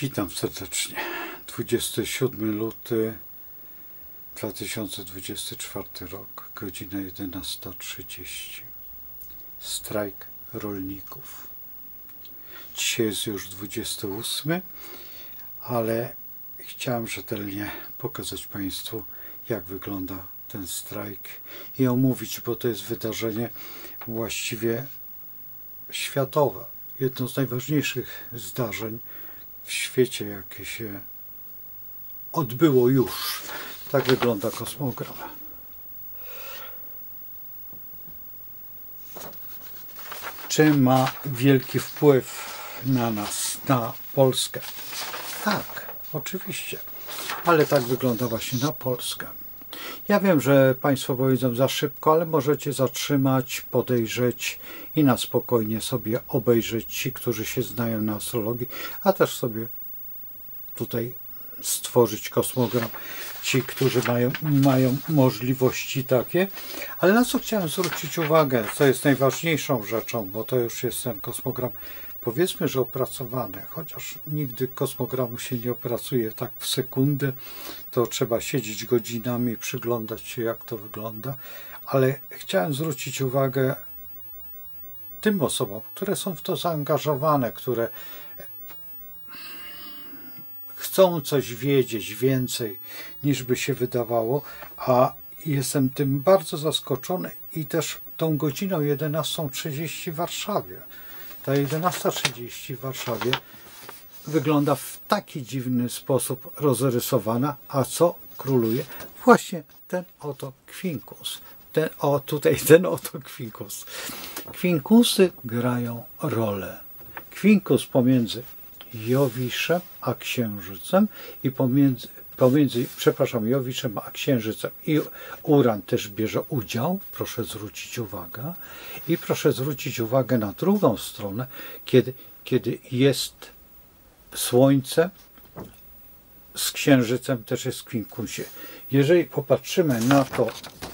Witam serdecznie. 27 luty 2024 rok, godzina 11:30. Strajk rolników. Dzisiaj jest już 28, ale chciałem rzetelnie pokazać Państwu, jak wygląda ten strajk i omówić, bo to jest wydarzenie właściwie światowe. Jedno z najważniejszych zdarzeń w świecie, jakie się odbyło już. Tak wygląda kosmogram. Czy ma wielki wpływ na nas, na Polskę? Tak, oczywiście. Ale tak wygląda właśnie na Polskę. Ja wiem, że Państwo powiedzą za szybko, ale możecie zatrzymać, podejrzeć i na spokojnie sobie obejrzeć ci, którzy się znają na astrologii, a też sobie tutaj stworzyć kosmogram, ci, którzy mają możliwości takie. Ale na co chciałem zwrócić uwagę, co jest najważniejszą rzeczą, bo to już jest ten kosmogram, powiedzmy, że opracowany, chociaż nigdy kosmogramu się nie opracuje tak w sekundę, to trzeba siedzieć godzinami, przyglądać się, jak to wygląda, ale chciałem zwrócić uwagę tym osobom, które są w to zaangażowane, które chcą coś wiedzieć więcej, niż by się wydawało, a jestem tym bardzo zaskoczony i też tą godziną 11:30 w Warszawie. Ta 11:30 w Warszawie wygląda w taki dziwny sposób rozrysowana, a co króluje? Właśnie ten oto kwinkus. Ten oto kwinkus. Kwinkusy grają rolę. Kwinkus pomiędzy Jowiszem a Księżycem i pomiędzy Jowiszem a Księżycem i Uran też bierze udział, proszę zwrócić uwagę. I proszę zwrócić uwagę na drugą stronę, kiedy jest Słońce z Księżycem, też jest w kwinkusie. Jeżeli popatrzymy na to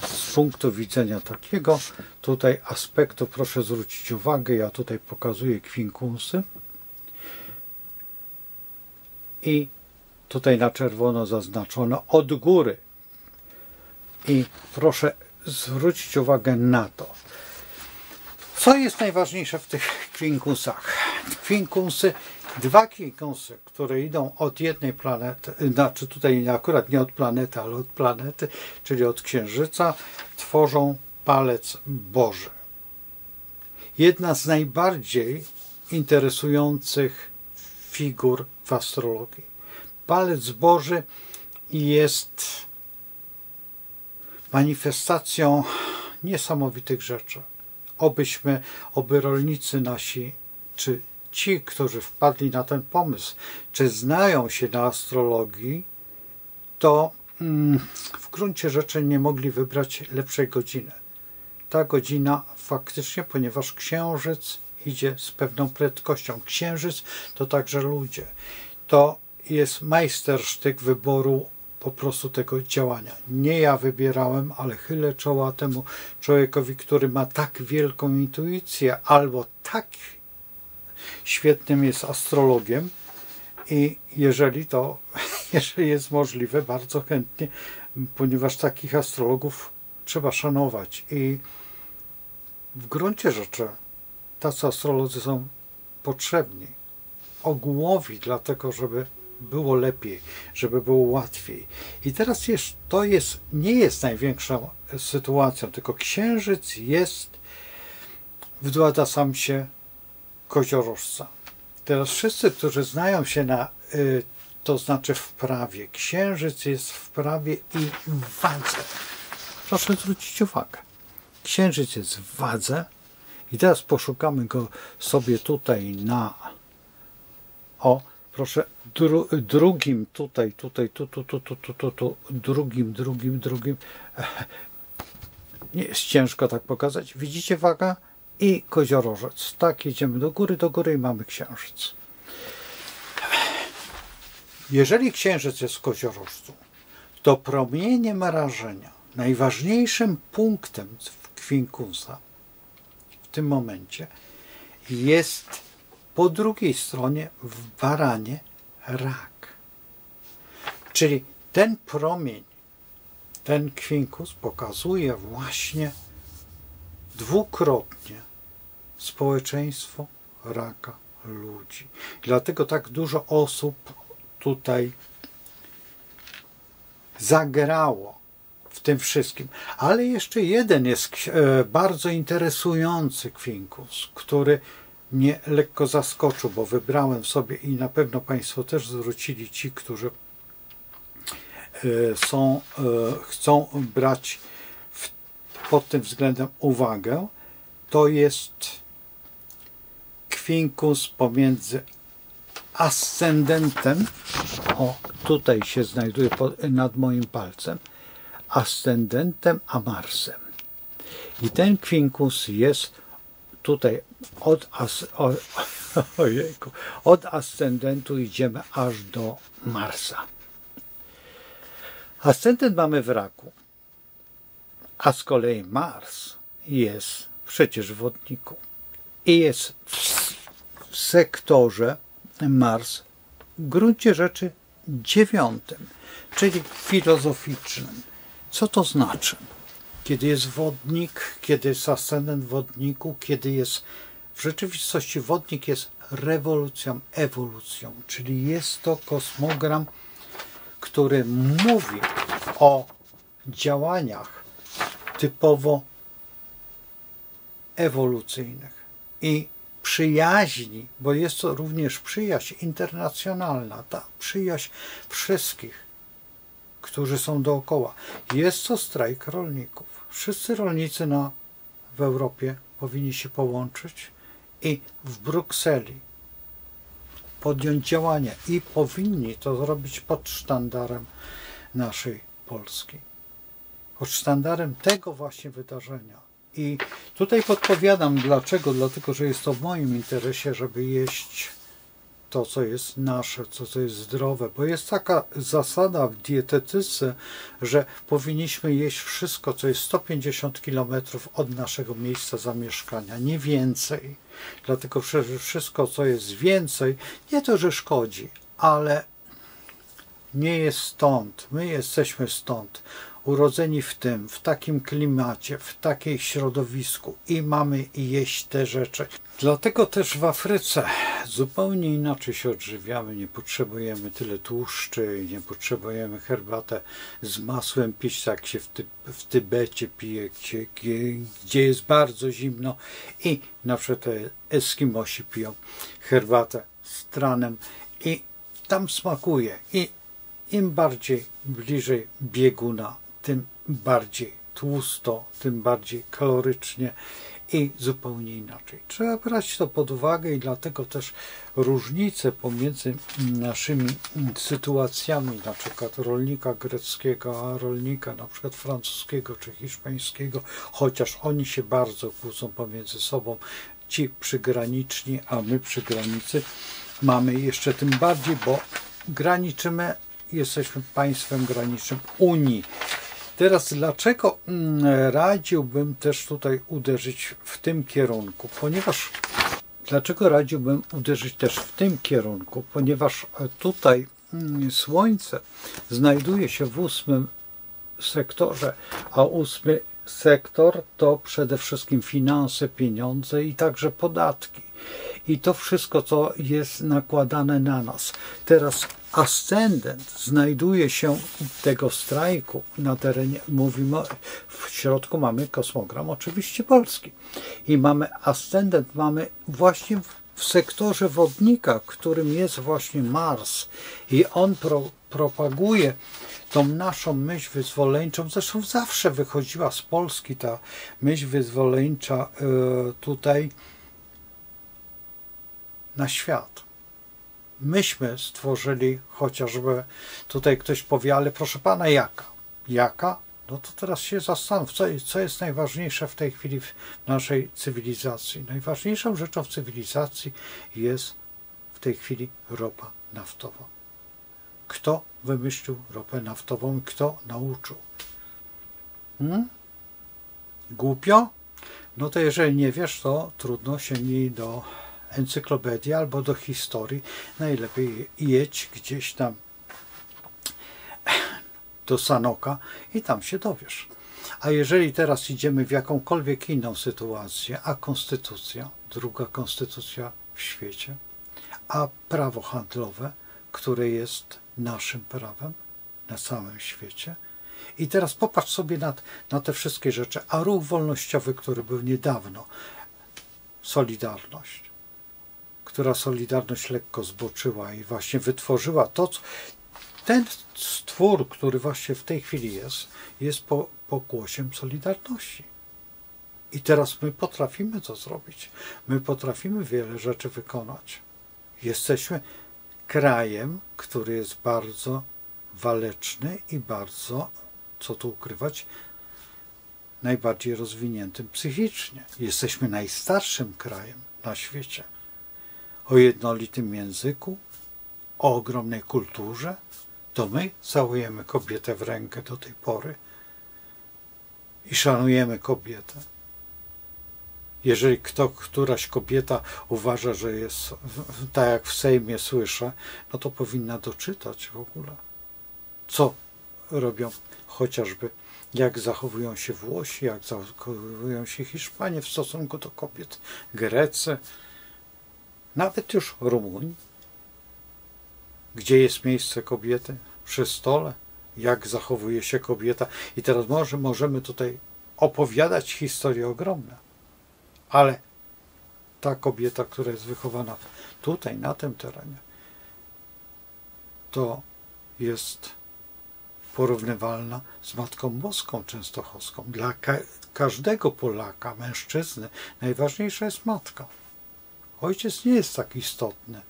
z punktu widzenia takiego tutaj aspektu, proszę zwrócić uwagę, ja tutaj pokazuję kwinkusy i tutaj na czerwono zaznaczono od góry. I proszę zwrócić uwagę na to. Co jest najważniejsze w tych kwinkusach? Dwa kwinkusy, które idą od jednej planety, znaczy tutaj akurat nie od planety, ale od planety, czyli od Księżyca, tworzą palec Boży. Jedna z najbardziej interesujących figur w astrologii. Palec Boży jest manifestacją niesamowitych rzeczy. Oby rolnicy nasi, czy ci, którzy wpadli na ten pomysł, czy znają się na astrologii, to w gruncie rzeczy nie mogli wybrać lepszej godziny. Ta godzina faktycznie, ponieważ Księżyc idzie z pewną prędkością. Księżyc to także ludzie. To jest majstersztyk wyboru po prostu tego działania. Nie ja wybierałem, ale chylę czoła temu człowiekowi, który ma tak wielką intuicję, albo tak świetnym jest astrologiem i jeżeli jest możliwe, bardzo chętnie, ponieważ takich astrologów trzeba szanować i w gruncie rzeczy tacy astrolodzy są potrzebni ogółowi, dlatego żeby było lepiej, żeby było łatwiej. I teraz nie jest największą sytuacją, tylko Księżyc jest w Duadasamsie koziorożca. Teraz wszyscy, którzy znają się na, to znaczy w prawie, Księżyc jest w prawie i w wadze. Proszę zwrócić uwagę. Księżyc jest w wadze i teraz poszukamy go sobie tutaj proszę, drugim drugim. Nie jest ciężko tak pokazać. Widzicie waga i koziorożec. Tak, idziemy do góry i mamy Księżyc. Jeżeli Księżyc jest w koziorożcu, to promieniem rażenia, najważniejszym punktem w kwinkusa w tym momencie jest po drugiej stronie w baranie rak. Czyli ten promień, ten kwinkus pokazuje właśnie dwukrotnie społeczeństwo raka ludzi. Dlatego tak dużo osób tutaj zagrało w tym wszystkim. Ale jeszcze jeden jest bardzo interesujący kwinkus, który mnie lekko zaskoczył, bo wybrałem sobie i na pewno Państwo też zwrócili, ci, którzy chcą brać pod tym względem uwagę. To jest kwinkus pomiędzy ascendentem, o tutaj się znajduje nad moim palcem, ascendentem a Marsem. I ten kwinkus jest tutaj od ascendentu idziemy aż do Marsa. Ascendent mamy w raku, a z kolei Mars jest przecież w wodniku i jest w sektorze Mars w gruncie rzeczy 9, czyli filozoficznym. Co to znaczy? Kiedy jest wodnik, kiedy jest ascendent w wodniku, kiedy jest w rzeczywistości wodnik jest rewolucją, ewolucją, czyli jest to kosmogram, który mówi o działaniach typowo ewolucyjnych i przyjaźni, bo jest to również przyjaźń internacjonalna, ta przyjaźń wszystkich, którzy są dookoła. Jest to strajk rolników. Wszyscy rolnicy w Europie powinni się połączyć i w Brukseli podjąć działania i powinni to zrobić pod sztandarem naszej Polski. Pod sztandarem tego właśnie wydarzenia. I tutaj podpowiadam dlaczego, dlatego że jest to w moim interesie, żeby jeść to, co jest nasze, co jest zdrowe, bo jest taka zasada w dietetyce, że powinniśmy jeść wszystko, co jest 150 km od naszego miejsca zamieszkania, nie więcej. Dlatego że wszystko, co jest więcej, nie to, że szkodzi, ale nie jest stąd. My jesteśmy stąd, urodzeni w takim klimacie, w takiej środowisku i mamy jeść te rzeczy. Dlatego też w Afryce zupełnie inaczej się odżywiamy, nie potrzebujemy tyle tłuszczy, nie potrzebujemy herbatę z masłem pić, tak się w Tybecie pije, gdzie jest bardzo zimno i na przykład Eskimosi piją herbatę z tranem i tam smakuje i im bardziej bliżej bieguna, tym bardziej tłusto, tym bardziej kalorycznie i zupełnie inaczej. Trzeba brać to pod uwagę i dlatego też różnice pomiędzy naszymi sytuacjami, na przykład rolnika greckiego, a rolnika na przykład francuskiego czy hiszpańskiego, chociaż oni się bardzo kłócą pomiędzy sobą, ci przygraniczni, a my przy granicy mamy jeszcze tym bardziej, bo graniczymy, jesteśmy państwem granicznym Unii. Teraz dlaczego radziłbym też tutaj uderzyć w tym kierunku? Dlaczego radziłbym uderzyć też w tym kierunku? Ponieważ tutaj Słońce znajduje się w 8 sektorze, a 8 sektor to przede wszystkim finanse, pieniądze i także podatki. I to wszystko, co jest nakładane na nas. Teraz ascendent znajduje się tego strajku na terenie, mówimy, w środku mamy kosmogram oczywiście polski. I mamy ascendent, mamy właśnie w sektorze wodnika, którym jest właśnie Mars. I on propaguje tą naszą myśl wyzwoleńczą. Zresztą zawsze wychodziła z Polski ta myśl wyzwoleńcza tutaj na świat. Myśmy stworzyli chociażby, tutaj ktoś powie, ale proszę pana, jaka? Jaka? No to teraz się zastanów, co jest najważniejsze w tej chwili w naszej cywilizacji. Najważniejszą rzeczą w cywilizacji jest w tej chwili ropa naftowa. Kto wymyślił ropę naftową? Kto nauczył? Głupio? No to jeżeli nie wiesz, to trudno, sięgnij do encyklopedię albo do historii, najlepiej jedź gdzieś tam do Sanoka i tam się dowiesz. A jeżeli teraz idziemy w jakąkolwiek inną sytuację, a konstytucja, druga konstytucja w świecie, a prawo handlowe, które jest naszym prawem na całym świecie. I teraz popatrz sobie na te wszystkie rzeczy. A ruch wolnościowy, który był niedawno, Solidarność, która Solidarność lekko zboczyła i właśnie wytworzyła to, co ten stwór, który właśnie w tej chwili jest pokłosiem Solidarności. I teraz my potrafimy to zrobić. My potrafimy wiele rzeczy wykonać. Jesteśmy krajem, który jest bardzo waleczny i bardzo, co tu ukrywać, najbardziej rozwiniętym psychicznie. Jesteśmy najstarszym krajem na świecie. O jednolitym języku, o ogromnej kulturze. To my całujemy kobietę w rękę do tej pory i szanujemy kobietę. Jeżeli któraś kobieta uważa, że jest tak jak w Sejmie słyszę, no to powinna doczytać w ogóle, co robią chociażby, jak zachowują się Włosi, jak zachowują się Hiszpanie w stosunku do kobiet, Grecy, nawet już Rumuni. Gdzie jest miejsce kobiety? Przy stole. Jak zachowuje się kobieta. I teraz możemy tutaj opowiadać historie ogromne. Ale ta kobieta, która jest wychowana tutaj, na tym terenie, to jest porównywalna z Matką Boską Częstochowską. Dla każdego Polaka, mężczyzny, najważniejsza jest matka. Ojciec nie jest tak istotny.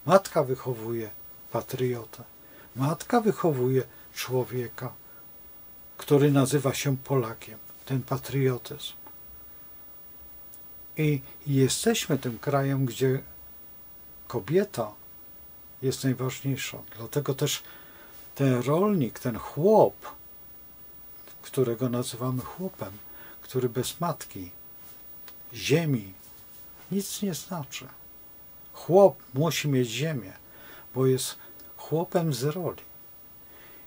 Matka wychowuje patriotę. Matka wychowuje człowieka, który nazywa się Polakiem. Ten patriotyzm. I jesteśmy tym krajem, gdzie kobieta jest najważniejsza. Dlatego też ten rolnik, ten chłop, którego nazywamy chłopem, który bez matki, ziemi, nic nie znaczy. Chłop musi mieć ziemię, bo jest chłopem z roli.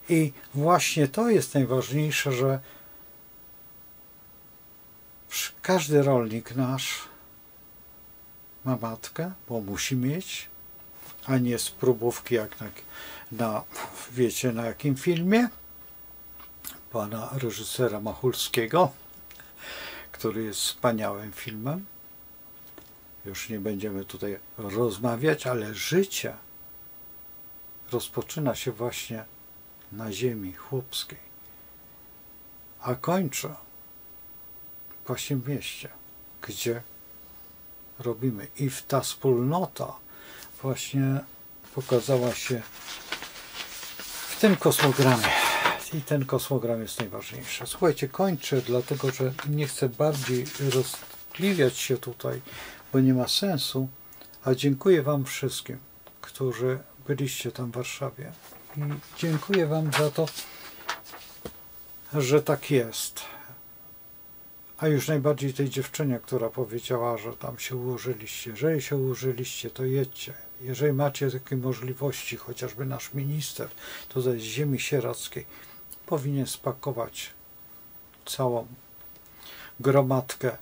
I właśnie to jest najważniejsze, że każdy rolnik nasz ma matkę, bo musi mieć, a nie z próbówki jak wiecie na jakim filmie pana reżysera Machulskiego, który jest wspaniałym filmem. Już nie będziemy tutaj rozmawiać, ale życie rozpoczyna się właśnie na ziemi chłopskiej, a kończy właśnie w mieście, gdzie robimy. I ta wspólnota właśnie pokazała się w tym kosmogramie. I ten kosmogram jest najważniejszy. Słuchajcie, kończę, dlatego że nie chcę bardziej roztkliwiać się tutaj, bo nie ma sensu, a dziękuję wam wszystkim, którzy byliście tam w Warszawie. I dziękuję wam za to, że tak jest. A już najbardziej tej dziewczynie, która powiedziała, że tam się ułożyliście. Jeżeli się ułożyliście, to jedźcie. Jeżeli macie takie możliwości, chociażby nasz minister tutaj z ziemi sieradzkiej powinien spakować całą gromadkę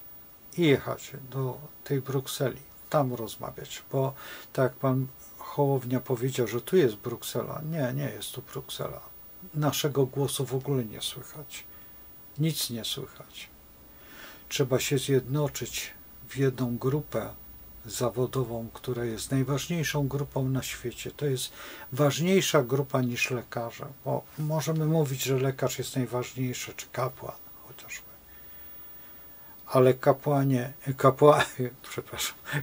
i jechać do tej Brukseli, tam rozmawiać, bo tak jak pan Hołownia powiedział, że tu jest Bruksela. Nie jest tu Bruksela. Naszego głosu w ogóle nie słychać. Nic nie słychać. Trzeba się zjednoczyć w jedną grupę zawodową, która jest najważniejszą grupą na świecie. To jest ważniejsza grupa niż lekarze, bo możemy mówić, że lekarz jest najważniejszy, czy kapłan chociażby. Ale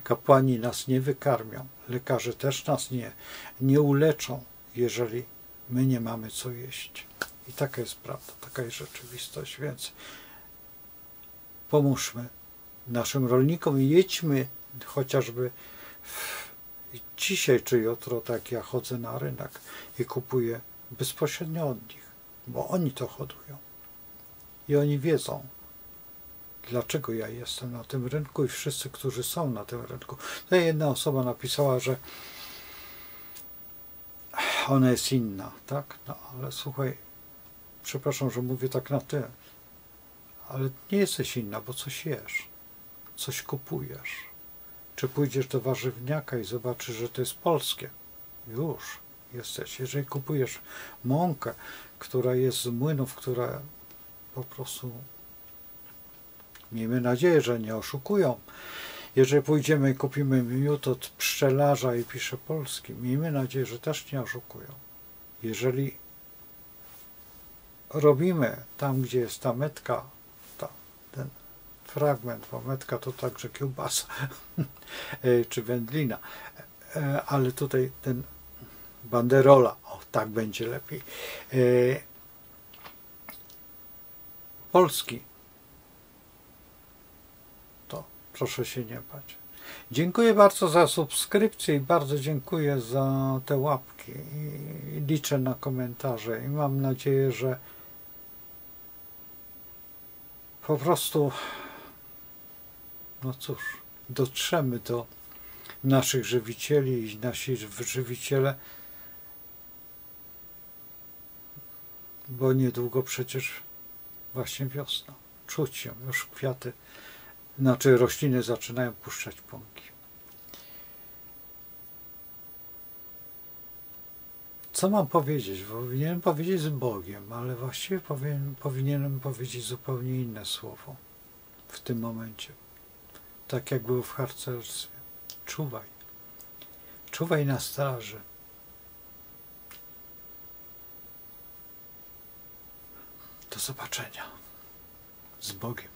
kapłani nas nie wykarmią. Lekarze też nas nie uleczą, jeżeli my nie mamy co jeść. I taka jest prawda, taka jest rzeczywistość, więc pomóżmy naszym rolnikom i jedźmy chociażby dzisiaj czy jutro, tak ja chodzę na rynek i kupuję bezpośrednio od nich, bo oni to hodują. I oni wiedzą, dlaczego ja jestem na tym rynku i wszyscy, którzy są na tym rynku. Tutaj jedna osoba napisała, że ona jest inna, tak? No ale słuchaj, przepraszam, że mówię tak na ty, ale nie jesteś inna, bo coś jesz, coś kupujesz. Czy pójdziesz do warzywniaka i zobaczysz, że to jest polskie? Już jesteś. Jeżeli kupujesz mąkę, która jest z młynów, które po prostu, miejmy nadzieję, że nie oszukują. Jeżeli pójdziemy i kupimy miód od pszczelarza i pisze polski, miejmy nadzieję, że też nie oszukują. Jeżeli robimy tam, gdzie jest ta metka, ten fragment, bo metka to także kiełbasa czy wędlina, ale tutaj ten banderola, o tak będzie lepiej, polski, to proszę się nie bać. Dziękuję bardzo za subskrypcję i bardzo dziękuję za te łapki i liczę na komentarze i mam nadzieję, że po prostu, no cóż, dotrzemy do naszych żywicieli i nasi żywiciele, bo niedługo przecież właśnie wiosna. Czuć ją, już kwiaty, znaczy rośliny zaczynają puszczać pąki. Co mam powiedzieć? Powinienem powiedzieć z Bogiem, ale właściwie powinienem powiedzieć zupełnie inne słowo w tym momencie. Tak jak było w harcerstwie. Czuwaj. Czuwaj na straży. Do zobaczenia. Z Bogiem.